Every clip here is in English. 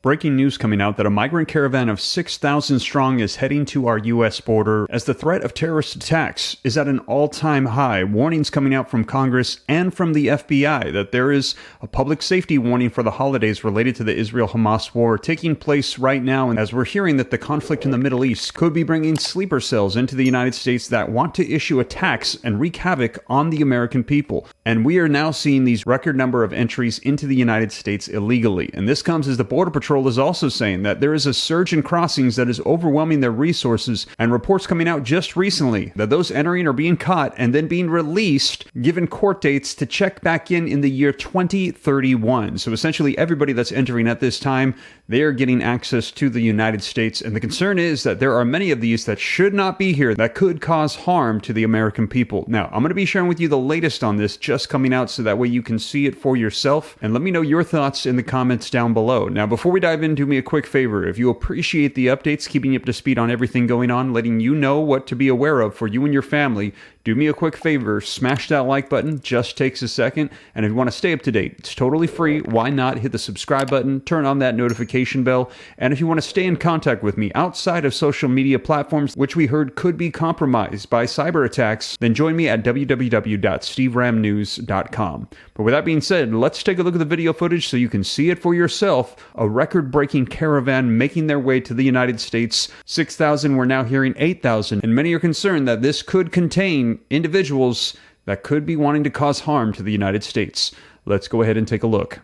Breaking news coming out that a migrant caravan of 6,000 strong is heading to our U.S. border as the threat of terrorist attacks is at an all-time high. Warnings coming out from Congress and from the FBI that there is a public safety warning for the holidays related to the Israel-Hamas war taking place right now. And as we're hearing that the conflict in the Middle East could be bringing sleeper cells into the United States that want to issue attacks and wreak havoc on the American people. And we are now seeing these record number of entries into the United States illegally. And this comes as the Border Patrol is also saying that there is a surge in crossings that is overwhelming their resources, and reports coming out just recently that those entering are being caught and then being released, given court dates to check back in the year 2031. So essentially everybody that's entering at this time, they are getting access to the United States, and the concern is that there are many of these that should not be here that could cause harm to the American people. Now, I'm going to be sharing with you the latest on this just coming out so that way you can see it for yourself, and let me know your thoughts in the comments down below. Now, before we dive in, do me a quick favor. If you appreciate the updates, keeping you up to speed on everything going on, letting you know what to be aware of for you and your family, do me a quick favor, smash that like button, just takes a second. And if you want to stay up to date, it's totally free. Why not hit the subscribe button, turn on that notification bell. And if you want to stay in contact with me outside of social media platforms, which we heard could be compromised by cyber attacks, then join me at www.steveramnews.com. But with that being said, let's take a look at the video footage so you can see it for yourself. A record-breaking caravan making their way to the United States. 6,000, we're now hearing 8,000, and many are concerned that this could contain individuals that could be wanting to cause harm to the United States. Let's go ahead and take a look.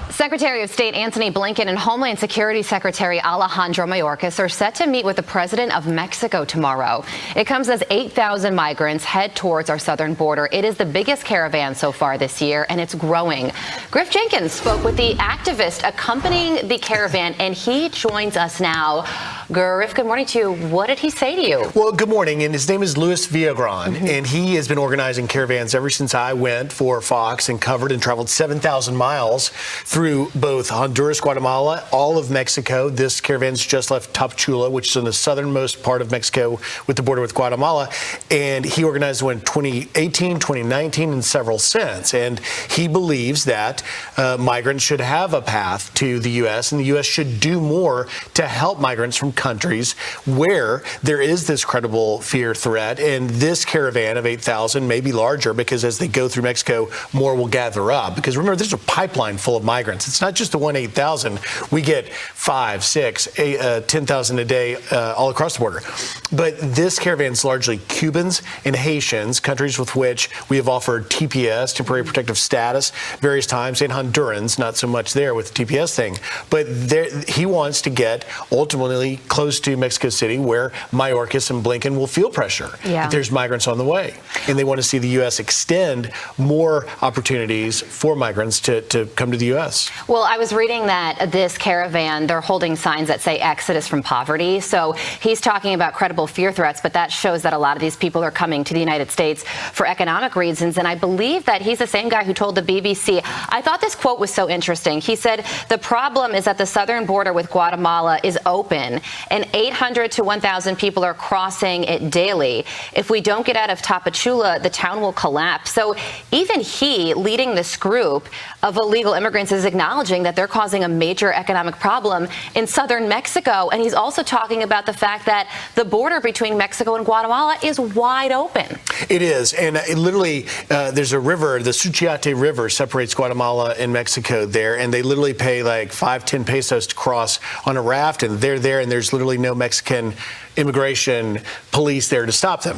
Secretary of State Antony Blinken and Homeland Security Secretary Alejandro Mayorkas are set to meet with the President of Mexico tomorrow. It comes as 8,000 migrants head towards our southern border. It is the biggest caravan so far this year, and it's growing. Griff Jenkins spoke with the activist accompanying the caravan, and he joins us now. Griff, good morning to you. What did he say to you? Well, good morning, and his name is Luis Villagran, and he has been organizing caravans ever since I went for Fox and covered and traveled 7,000 miles through both Honduras, Guatemala, all of Mexico. This caravan's just left Tapachula, which is in the southernmost part of Mexico with the border with Guatemala. And he organized one in 2018, 2019, and several since. And he believes that migrants should have a path to the U.S., and the U.S. should do more to help migrants from countries where there is this credible fear threat. And this caravan of 8,000 may be larger because as they go through Mexico, more will gather up. Because remember, there's a pipeline full of migrants. It's not just the 8,000. We get 5, 6, 10,000 a day all across the border. But this caravan is largely Cubans and Haitians, countries with which we have offered TPS, temporary protective status, various times, and Hondurans, not so much there with the TPS thing. But he wants to get ultimately close to Mexico City, where Mayorkas and Blinken will feel pressure. Yeah. There's migrants on the way. And they want to see the U.S. extend more opportunities for migrants to come to the U.S. Well, I was reading that this caravan, they're holding signs that say exodus from poverty. So he's talking about credible fear threats, but that shows that a lot of these people are coming to the United States for economic reasons. And I believe that he's the same guy who told the BBC. I thought this quote was so interesting. He said, the problem is that the southern border with Guatemala is open and 800 to 1,000 people are crossing it daily. If we don't get out of Tapachula, the town will collapse. So even he, leading this group of illegal immigrants, is acknowledging that they're causing a major economic problem in southern Mexico. And he's also talking about the fact that the border between Mexico and Guatemala is wide open. It is. And literally, there's a river, the Suchiate River separates Guatemala and Mexico there. And they literally pay like 5-10 pesos to cross on a raft. And they're there, and there's literally no Mexican immigration police there to stop them.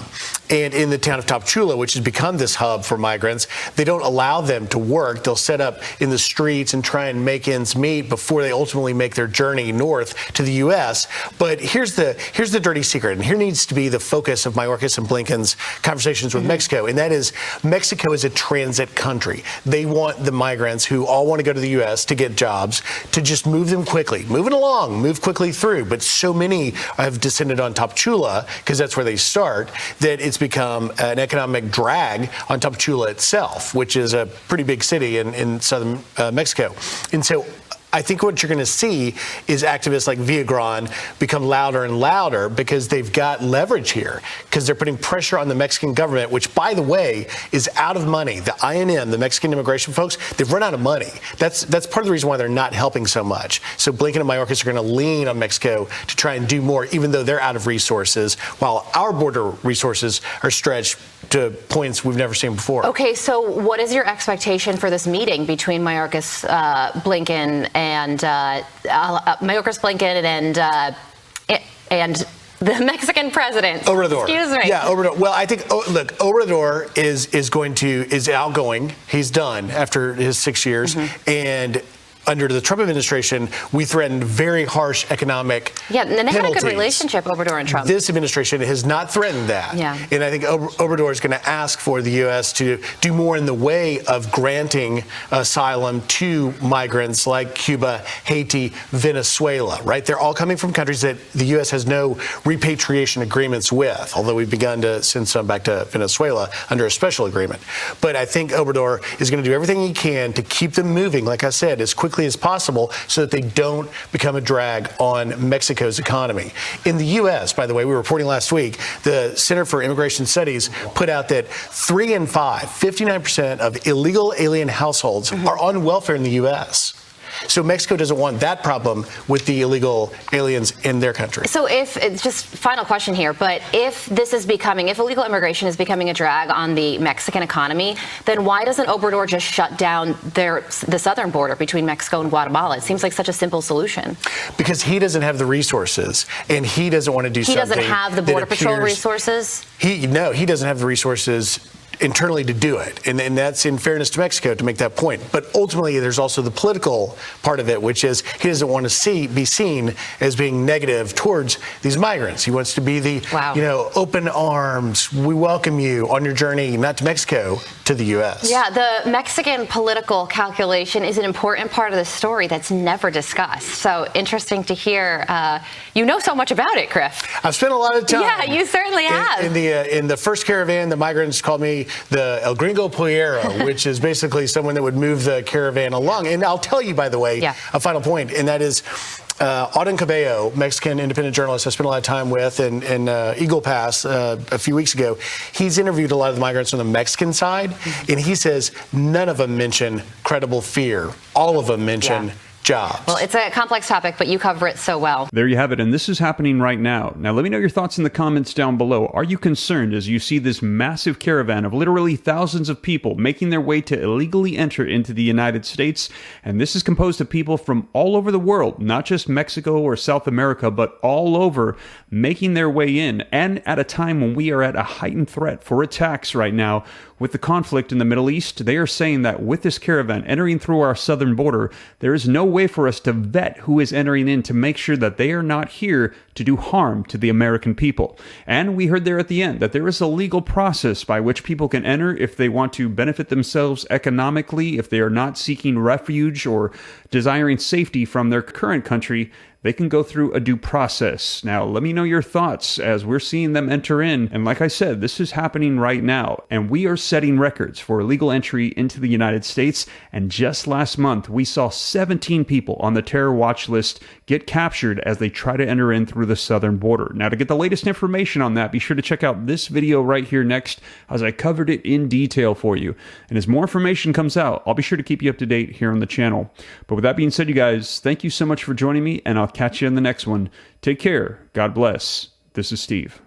And in the town of Tapachula, which has become this hub for migrants, they don't allow them to work. They'll set up in the streets and try and make ends meet before they ultimately make their journey north to the U.S. But here's the dirty secret, and here needs to be the focus of Mayorkas and Blinken's conversations with Mexico, and that is Mexico is a transit country. They want the migrants who all want to go to the U.S. to get jobs to just move them quickly, move it along, move quickly through. But so many have descended on Tapachula, because that's where they start, that it's become an economic drag on Tapachula itself, which is a pretty big city in southern Mexico. And so I think what you're going to see is activists like Villagran become louder and louder because they've got leverage here, because they're putting pressure on the Mexican government, which, by the way, is out of money. The INM, the Mexican immigration folks, they've run out of money. That's part of the reason why they're not helping so much. So Blinken and Mayorkas are going to lean on Mexico to try and do more, even though they're out of resources, while our border resources are stretched to points we've never seen before. Okay, so what is your expectation for this meeting between Mayorkas, Blinken, and Mayorkas, Blinken, and the Mexican president? Obrador. Excuse me. Yeah, Obrador. Well, I think, look, Obrador is outgoing. He's done after his 6 years, and under the Trump administration, we threatened very harsh economic and they penalties. had a good relationship, Obrador and Trump. This administration has not threatened that. Yeah. And I think Obrador is going to ask for the U.S. to do more in the way of granting asylum to migrants like Cuba, Haiti, Venezuela, right? They're all coming from countries that the U.S. has no repatriation agreements with, although we've begun to send some back to Venezuela under a special agreement. But I think Obrador is going to do everything he can to keep them moving, like I said, as quickly as possible so that they don't become a drag on Mexico's economy. In the U.S., by the way, we were reporting last week, the Center for Immigration Studies put out that 3 in 5, 59% of illegal alien households are on welfare in the U.S. So Mexico doesn't want that problem with the illegal aliens in their country. So it's just final question here, but if illegal immigration is becoming a drag on the Mexican economy, then why doesn't Obrador just shut down the southern border between Mexico and Guatemala? It seems like such a simple solution. Because he doesn't have the resources, and he doesn't want to do something. He doesn't have the Border Patrol resources? He doesn't have the resources internally to do it. And that's in fairness to Mexico to make that point. But ultimately, there's also the political part of it, which is he doesn't want to be seen as being negative towards these migrants. He wants to be the, open arms, we welcome you on your journey, not to Mexico, to the U.S. Yeah, the Mexican political calculation is an important part of the story that's never discussed. So interesting to hear. You know so much about it, Griff. I've spent a lot of time. Yeah, you certainly have. In the first caravan, the migrants called me the El Gringo Pollero, which is basically someone that would move the caravan along. And I'll tell you, by the way, a final point, and that is Auden Cabello, Mexican independent journalist I spent a lot of time with in Eagle Pass a few weeks ago. He's interviewed a lot of the migrants on the Mexican side, and he says none of them mention credible fear. All of them mention jobs. Well, it's a complex topic, but you cover it so well. There you have it, and this is happening right now. Now, let me know your thoughts in the comments down below. Are you concerned as you see this massive caravan of literally thousands of people making their way to illegally enter into the United States? And this is composed of people from all over the world, not just Mexico or South America, but all over, making their way in, and at a time when we are at a heightened threat for attacks right now. With the conflict in the Middle East, they are saying that with this caravan entering through our southern border, there is no way for us to vet who is entering in to make sure that they are not here to do harm to the American people. And we heard there at the end that there is a legal process by which people can enter if they want to benefit themselves economically, if they are not seeking refuge or desiring safety from their current country. They can go through a due process. Now, let me know your thoughts as we're seeing them enter in. And like I said, this is happening right now. And we are setting records for illegal entry into the United States. And just last month, we saw 17 people on the terror watch list get captured as they try to enter in through the southern border. Now, to get the latest information on that, be sure to check out this video right here next, as I covered it in detail for you. And as more information comes out, I'll be sure to keep you up to date here on the channel. But with that being said, you guys, thank you so much for joining me, and I'll catch you in the next one. Take care. God bless. This is Steve.